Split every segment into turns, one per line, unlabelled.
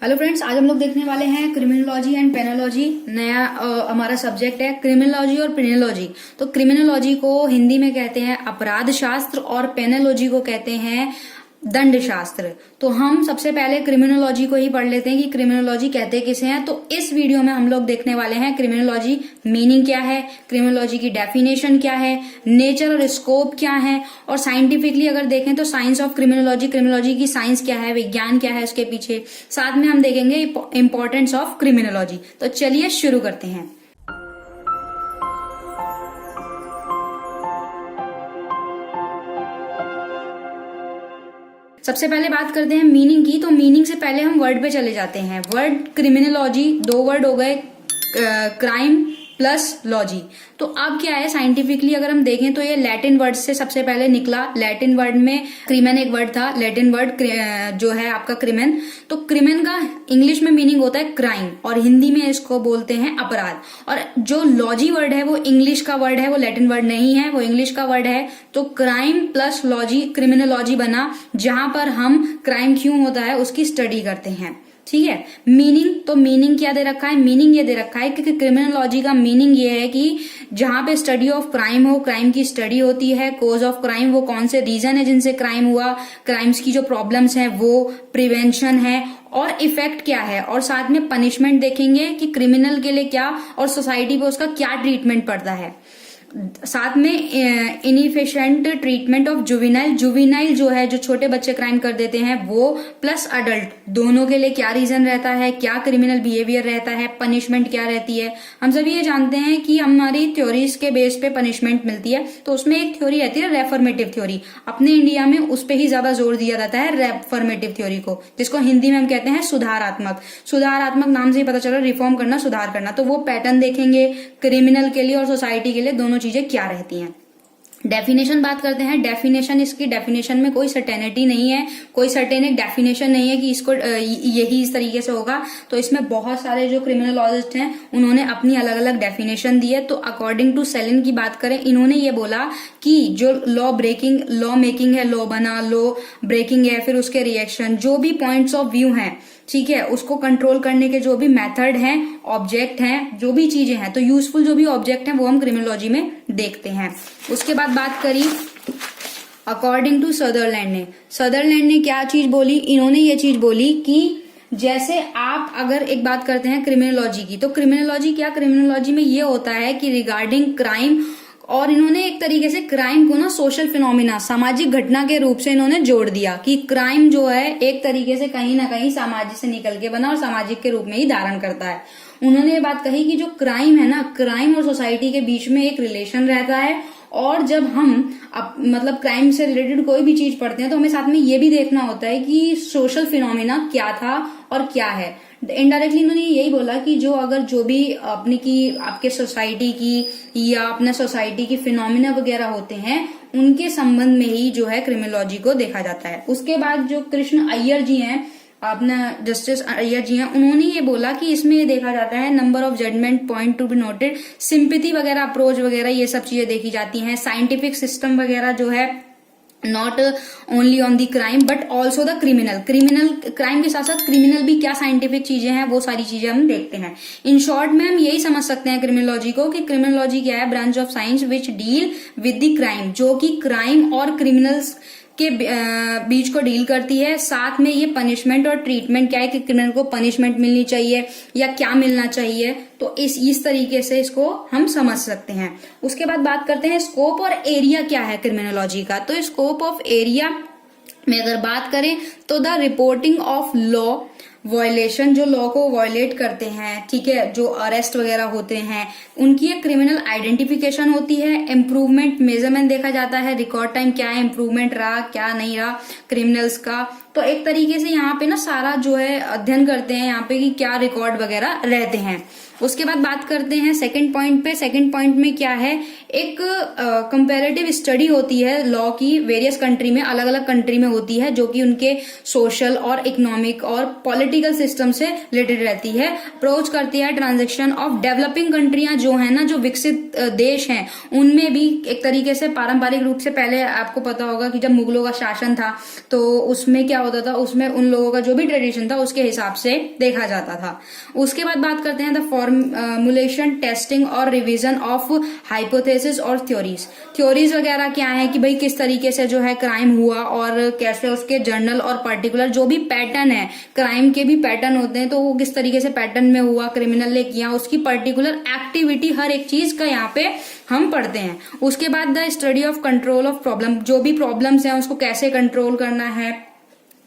Hello friends, आज हम लोग देखने वाले हैं क्रिमिनोलॉजी एंड पेनोलॉजी। नया हमारा सब्जेक्ट है क्रिमिनोलॉजी और पेनोलॉजी। तो क्रिमिनोलॉजी को हिंदी में कहते हैं अपराध शास्त्र और पेनोलॉजी को कहते हैं दंड शास्त्र। तो हम सबसे पहले क्रिमिनोलॉजी को ही पढ़ लेते हैं कि क्रिमिनोलॉजी कहते किसे हैं। तो इस वीडियो में हम लोग देखने वाले हैं क्रिमिनोलॉजी मीनिंग क्या है, क्रिमिनोलॉजी की डेफिनेशन क्या है, नेचर और स्कोप क्या है, और साइंटिफिकली अगर देखें तो साइंस ऑफ क्रिमिनोलॉजी, क्रिमिनोलॉजी की साइंस क्या है, विज्ञान क्या है उसके पीछे। साथ में हम देखेंगे इंपॉर्टेंस ऑफ क्रिमिनोलॉजी। तो चलिए शुरू करते हैं। सबसे पहले बात करते हैं मीनिंग की। तो मीनिंग से पहले हम वर्ड पे चले जाते हैं। वर्ड क्रिमिनोलॉजी, दो वर्ड हो गए, क्राइम प्लस लॉजी। तो अब क्या है, साइंटिफिकली अगर हम देखें तो ये लैटिन वर्ड से सबसे पहले निकला। लैटिन वर्ड में क्रिमेन एक वर्ड था, लैटिन वर्ड जो है आपका क्रिमेन। तो क्रिमेन का इंग्लिश में मीनिंग होता है क्राइम और हिंदी में इसको बोलते हैं अपराध। और जो लॉजी वर्ड है वो इंग्लिश का वर्ड है, वो लैटिन वर्ड नहीं है, वो इंग्लिश का वर्ड है। तो क्राइम प्लस लॉजी क्रिमिनोलॉजी बना, जहां पर हम क्राइम क्यों होता है उसकी स्टडी करते हैं। ठीक है। मीनिंग, तो मीनिंग क्या दे रखा है, मीनिंग ये दे रखा है कि क्रिमिनोलॉजी का मीनिंग ये है कि जहां पे स्टडी ऑफ क्राइम हो, क्राइम की स्टडी होती है। कोज ऑफ क्राइम, वो कौन से रीजन है जिनसे क्राइम हुआ, क्राइम्स की जो प्रॉब्लम्स है वो, प्रिवेंशन है, और इफेक्ट क्या है, और साथ में पनिशमेंट देखेंगे कि क्रिमिनल के लिए क्या और सोसाइटी पे उसका क्या ट्रीटमेंट पड़ता है। साथ में इनइफिशिएंट ट्रीटमेंट ऑफ जुवेनाइल, जुवेनाइल जो है जो छोटे बच्चे क्राइम कर देते हैं वो, प्लस अडल्ट, दोनों के लिए क्या रीजन रहता है, क्या क्रिमिनल बिहेवियर रहता है, पनिशमेंट क्या रहती है। हम सभी ये जानते हैं कि हमारी थ्योरीज के बेस पे पनिशमेंट मिलती है। तो उसमें एक थ्योरी रहती है रेफॉर्मेटिव थ्योरी। अपने इंडिया में उस पर ही ज्यादा जोर दिया जाता है रेफॉर्मेटिव थ्योरी को, जिसको हिंदी में हम कहते हैं सुधारात्मक। सुधारात्मक नाम से ही पता चल रहा है, रिफॉर्म करना, सुधार करना। तो वो पैटर्न देखेंगे क्रिमिनल के लिए और सोसाइटी के लिए, दोनों चीजें क्या रहती हैं। डेफिनेशन बात करते हैं। डेफिनेशन, इसकी डेफिनेशन में कोई सर्टेनिटी नहीं है, कोई सर्टेन एक डेफिनेशन नहीं है कि इसको यही इस तरीके से होगा। तो इसमें बहुत सारे जो क्रिमिनोलॉजिस्ट हैं उन्होंने अपनी अलग अलग डेफिनेशन दी है। तो अकॉर्डिंग टू सेलिन की बात करें, इन्होंने ये बोला कि जो लॉ मेकिंग है, लॉ बना, लॉ ब्रेकिंग है, फिर उसके रिएक्शन, जो भी पॉइंट्स ऑफ व्यू हैं, ठीक है, उसको कंट्रोल करने के जो भी मेथड हैं, ऑब्जेक्ट हैं, जो भी चीजें हैं, तो यूजफुल जो भी ऑब्जेक्ट हैं वो हम क्रिमिनोलॉजी में देखते हैं। उसके बाद बात करी अकॉर्डिंग टू सदरलैंड ने। सदरलैंड ने क्या चीज बोली, इन्होंने ये चीज बोली कि जैसे आप अगर एक बात करते हैं क्रिमिनोलॉजी की, तो क्रिमिनोलॉजी क्या, क्रिमिनोलॉजी में ये होता है कि रिगार्डिंग क्राइम, और इन्होंने एक तरीके से क्राइम को ना सोशल फिनोमिना, सामाजिक घटना के रूप से इन्होंने जोड़ दिया कि क्राइम जो है एक तरीके से कहीं ना कहीं समाज से निकल के बना और सामाजिक के रूप में ही धारण करता है। उन्होंने ये बात कही कि जो क्राइम है ना, क्राइम और सोसाइटी के बीच में एक रिलेशन रहता है। और जब हम मतलब क्राइम से रिलेटेड कोई भी चीज पढ़ते हैं तो हमें साथ में ये भी देखना होता है कि सोशल फिनोमिना क्या था और क्या है। इनडायरेक्टली इन्होंने यही बोला कि जो भी अपनी की आपके सोसाइटी की या अपने सोसाइटी की फिनोमिना वगैरह होते हैं, उनके संबंध में ही जो है क्रिमिनोलॉजी को देखा जाता है। उसके बाद जो कृष्ण अय्यर जी हैं, अपना जस्टिस अय्यर जी हैं, उन्होंने ये बोला कि इसमें ये देखा जाता है number of judgement point to be noted, sympathy वगैरह, अप्रोच वगैरह, ये सब चीजें देखी जाती हैं। साइंटिफिक सिस्टम वगैरह जो है, not only on the crime but also the criminal crime के साथ साथ क्रिमिनल भी क्या साइंटिफिक चीजें हैं, वो सारी चीजें हम देखते हैं। इन शॉर्ट में हम यही समझ सकते हैं क्रिमिनोलॉजी को कि क्रिमिनोलॉजी क्या है, branch of science which deal with the crime, जो कि क्राइम और क्रिमिनल्स के बीच को डील करती है। साथ में ये पनिशमेंट और ट्रीटमेंट क्या है कि क्रिमिनल को पनिशमेंट मिलनी चाहिए या क्या मिलना चाहिए। तो इस तरीके से इसको हम समझ सकते हैं। उसके बाद बात करते हैं स्कोप और एरिया क्या है क्रिमिनोलॉजी का। तो स्कोप ऑफ एरिया में अगर बात करें तो the reporting of law violation, जो लॉ को वायलेट करते हैं, ठीक है, जो अरेस्ट वगैरह होते हैं, उनकी एक क्रिमिनल आइडेंटिफिकेशन होती है। इम्प्रूवमेंट मेजरमेंट देखा जाता है, रिकॉर्ड टाइम क्या है, इम्प्रूवमेंट रहा क्या नहीं रहा क्रिमिनल्स का। तो एक तरीके से यहाँ पे ना सारा जो है अध्ययन करते हैं यहाँ पे कि क्या रिकॉर्ड वगैरह रहते हैं। उसके बाद बात करते हैं सेकंड पॉइंट पे। सेकंड पॉइंट में क्या है, एक कंपैरेटिव स्टडी होती है लॉ की, वेरियस कंट्री में, अलग अलग कंट्री में होती है, जो कि उनके सोशल और इकोनॉमिक और पॉलिटिकल पॉलिटिकल सिस्टम से रिलेटेड रहती है। अप्रोच करती है ट्रांजेक्शन ऑफ डेवलपिंग कंट्रियां जो है ना, जो विकसित देश हैं, उनमें भी एक तरीके से पारंपरिक रूप से, पहले आपको पता होगा कि जब मुगलों का शासन था तो उसमें क्या होता था, उसमें उन लोगों का जो भी ट्रेडिशन था उसके हिसाब से देखा जाता था। उसके बाद बात करते हैं द फॉर्मुलेशन, टेस्टिंग और रिवीजन ऑफ हाइपोथेसिस और थ्योरीज वगैरह क्या है कि भाई किस तरीके से जो है क्राइम हुआ और कैसे उसके जर्नल और पर्टिकुलर जो भी पैटर्न है, क्राइम के भी पैटर्न होते हैं, तो वो किस तरीके से पैटर्न में हुआ, क्रिमिनल ने किया, उसकी पर्टिकुलर एक्टिविटी, हर एक चीज का यहाँ पे हम पढ़ते हैं। उसके बाद the study of control of problem, जो भी प्रॉब्लम्स हैं उसको कैसे कंट्रोल करना है,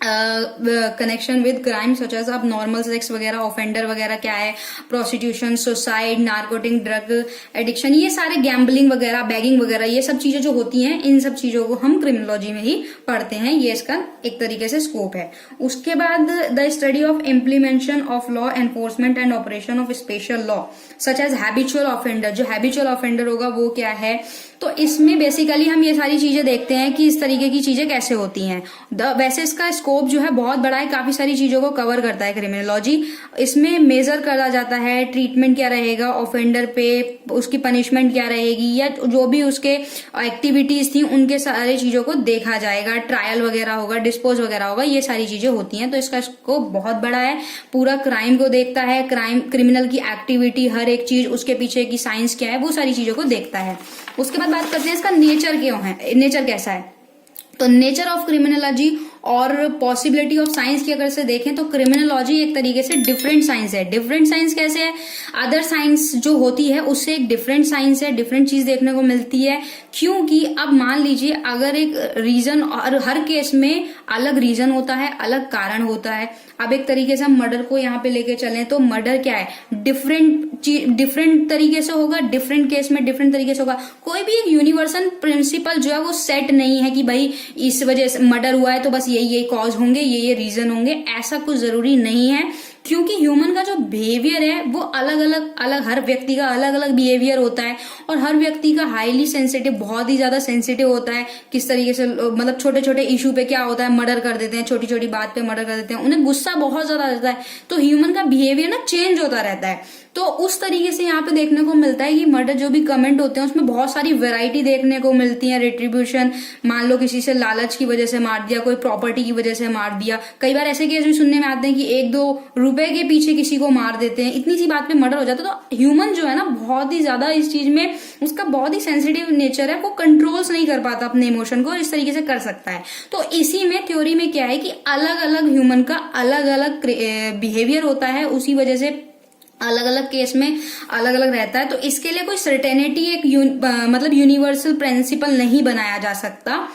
connection with crime such as abnormal sex वगैरह, ऑफेंडर वगैरह क्या है, prostitution, suicide, narcotic drug addiction, ये सारे गैम्बलिंग वगैरह, बैगिंग वगैरह, ये सब चीजें जो होती हैं, इन सब चीजों को हम क्रिमिनोलॉजी में ही पढ़ते हैं। ये इसका एक तरीके से स्कोप है। उसके बाद the study of implementation of law, enforcement and operation of special law such as habitual offender. जो हैबिचुअल ऑफेंडर होगा वो क्या है, तो इसमें बेसिकली हम ये सारी चीजें देखते हैं कि इस तरीके की चीजें कैसे होती हैं। वैसे इसका स्कोप जो है बहुत बड़ा है, काफी सारी चीजों को कवर करता है क्रिमिनोलॉजी। इसमें मेजर करा जाता है ट्रीटमेंट क्या रहेगा ऑफेंडर पे, उसकी पनिशमेंट क्या रहेगी, या जो भी उसके एक्टिविटीज थी उनके सारे चीजों को देखा जाएगा, ट्रायल वगैरह होगा, डिस्पोज वगैरह होगा, ये सारी चीजें होती हैं। तो इसका स्कोप बहुत बड़ा है, पूरा क्राइम को देखता है, क्रिमिनल की एक्टिविटी, हर एक चीज, उसके पीछे की साइंस क्या है, वो सारी चीजों को देखता है। उसके बाद बात करते हैं इसका नेचर क्यों है, नेचर कैसा है। तो नेचर ऑफ क्रिमिनोलॉजी और पॉसिबिलिटी ऑफ साइंस की अगर से देखें तो क्रिमिनोलॉजी एक तरीके से डिफरेंट साइंस है। डिफरेंट साइंस कैसे है, अदर साइंस जो होती है उससे एक डिफरेंट साइंस है, डिफरेंट चीज देखने को मिलती है। क्योंकि अब मान लीजिए अगर एक रीजन, और हर केस में अलग रीजन होता है, अलग कारण होता है। अब एक तरीके से हम मर्डर को यहाँ पे लेके चलें तो मर्डर क्या है, डिफरेंट तरीके से होगा, डिफरेंट केस में डिफरेंट तरीके से होगा। कोई भी एक यूनिवर्सल प्रिंसिपल जो है वो सेट नहीं है कि भाई इस वजह से मर्डर हुआ है तो बस यही कॉज होंगे, ये रीजन होंगे, ऐसा कुछ जरूरी नहीं है। क्योंकि ह्यूमन का जो बिहेवियर है वो अलग हर व्यक्ति का अलग अलग बिहेवियर होता है, और हर व्यक्ति का हाईली सेंसिटिव, बहुत ही ज्यादा सेंसिटिव होता है। किस तरीके से मतलब छोटे छोटे इशू पे क्या होता है, मर्डर कर देते हैं, छोटी छोटी बात पे मर्डर कर देते हैं, उन्हें गुस्सा बहुत ज्यादा आता है। तो ह्यूमन का बिहेवियर ना चेंज होता रहता है। तो उस तरीके से यहाँ पे देखने को मिलता है कि मर्डर जो भी कमेंट होते हैं उसमें बहुत सारी वैरायटी देखने को मिलती है। रिट्रीब्यूशन, मान लो किसी से लालच की वजह से मार दिया, कोई प्रॉपर्टी की वजह से मार दिया। कई बार ऐसे केस भी सुनने में आते हैं कि 1-2 रुपए के पीछे किसी को मार देते हैं, इतनी सी बात पे मर्डर हो जाता है। तो ह्यूमन जो है ना बहुत ही ज्यादा इस चीज में, उसका बहुत ही सेंसिटिव नेचर है, वो कंट्रोल्स नहीं कर पाता अपने इमोशन को, इस तरीके से कर सकता है। तो इसी में थ्योरी में क्या है कि अलग अलग ह्यूमन का अलग अलग बिहेवियर होता है, उसी वजह से अलग अलग केस में अलग अलग रहता है। तो इसके लिए कोई सर्टेनिटी, एक मतलब यूनिवर्सल प्रिंसिपल नहीं बनाया जा सकता।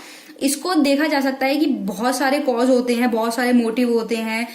इसको देखा जा सकता है कि बहुत सारे कॉज होते हैं, बहुत सारे मोटिव होते हैं।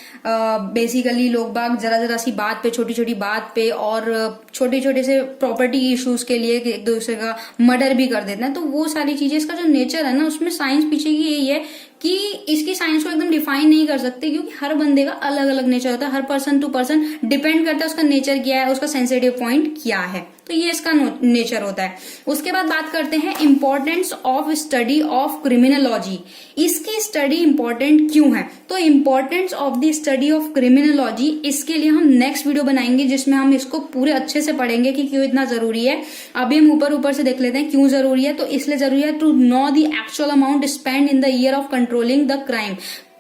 बेसिकली लोग बाग जरा सी बात पे, छोटी छोटी बात पे और छोटे छोटे से प्रॉपर्टी इश्यूज के लिए एक दूसरे का मर्डर भी कर देते हैं। तो वो सारी चीजें, इसका जो नेचर है ना, उसमें साइंस पीछे की यही है कि इसकी साइंस को एकदम डिफाइन नहीं कर सकते, क्योंकि हर बंदे का अलग अलग नेचर होता है, हर पर्सन टू पर्सन डिपेंड करता है उसका नेचर क्या है, उसका सेंसिटिव पॉइंट क्या है। तो ये इसका नेचर होता है। उसके बाद बात करते हैं importance of study of criminology. इसकी स्टडी इंपॉर्टेंट क्यों है, तो importance of the study of criminology, इसके लिए हम नेक्स्ट वीडियो बनाएंगे जिसमें हम इसको पूरे अच्छे से पढ़ेंगे कि क्यों इतना जरूरी है। अभी हम ऊपर से देख लेते हैं क्यों जरूरी है। तो इसलिए जरूरी है to know the actual amount spend in the year of controlling the crime.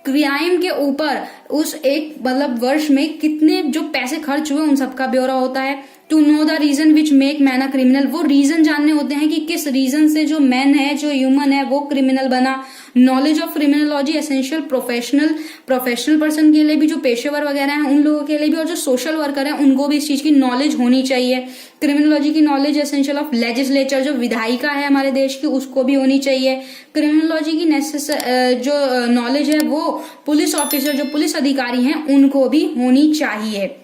Crime के ऊपर उस एक मतलब वर्ष में कितने जो पैसे खर्च हुए उन सबका ब्यौरा होता है। To know the reason which make man a criminal, वो रीजन जानने होते हैं कि किस रीजन से जो मैन है, जो ह्यूमन है, वो क्रिमिनल बना। Knowledge of criminology essential professional person के लिए भी, जो पेशेवर वगैरह हैं उन लोगों के लिए भी, और जो सोशल वर्कर हैं उनको भी इस चीज की नॉलेज होनी चाहिए। क्रिमिनोलॉजी की नॉलेज एसेंशियल ऑफ लेजिस्लेचर, जो विधायिका है हमारे देश की, उसको भी होनी चाहिए। क्रिमिनोलॉजी की जो नॉलेज है वो पुलिस ऑफिसर, जो पुलिस अधिकारी हैं, उनको भी होनी चाहिए।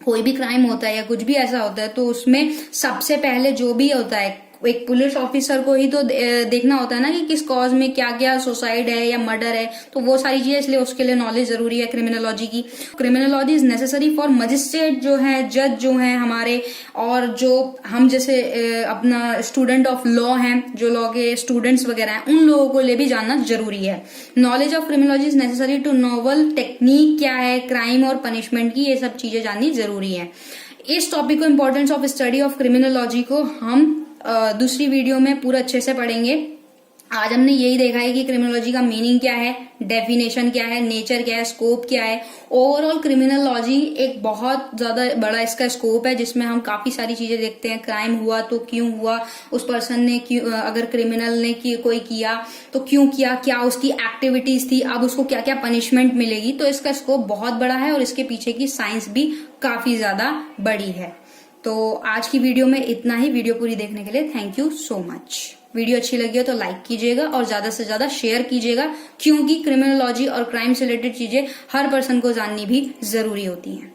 कोई भी क्राइम होता है या कुछ भी ऐसा होता है तो उसमें सबसे पहले जो भी होता है, एक पुलिस ऑफिसर को ही तो देखना होता है ना कि किस कॉज में क्या क्या सुसाइड है या मर्डर है, तो वो सारी चीजें, इसलिए उसके लिए नॉलेज जरूरी है क्रिमिनोलॉजी की। Criminology is necessary for magistrate जो है, जज जो है हमारे, और जो हम जैसे अपना स्टूडेंट ऑफ लॉ हैं, जो लॉ के स्टूडेंट्स वगैरह हैं, उन लोगों को लिए भी जानना जरूरी है। Knowledge of criminology is necessary to novel technique क्या है क्राइम और पनिशमेंट की, ये सब चीजें जाननी जरूरी है। इस टॉपिक को, importance of study of criminology को हम दूसरी वीडियो में पूरा अच्छे से पढ़ेंगे। आज हमने यही देखा है कि क्रिमिनोलॉजी का मीनिंग क्या है, डेफिनेशन क्या है, नेचर क्या है, स्कोप क्या है। ओवरऑल क्रिमिनोलॉजी एक बहुत ज्यादा बड़ा इसका स्कोप है, जिसमें हम काफी सारी चीजें देखते हैं। क्राइम हुआ तो क्यों हुआ, उस पर्सन ने क्यों, अगर क्रिमिनल ने कोई किया तो क्यों किया, क्या उसकी एक्टिविटीज थी, अब उसको क्या क्या पनिशमेंट मिलेगी। तो इसका स्कोप बहुत बड़ा है और इसके पीछे की साइंस भी काफी ज्यादा बड़ी है। तो आज की वीडियो में इतना ही। वीडियो पूरी देखने के लिए thank you so much. Video अच्छी लगी हो तो लाइक कीजिएगा और ज्यादा से ज्यादा शेयर कीजिएगा, क्योंकि क्रिमिनोलॉजी और क्राइम से रिलेटेड चीजें हर पर्सन को जाननी भी जरूरी होती हैं।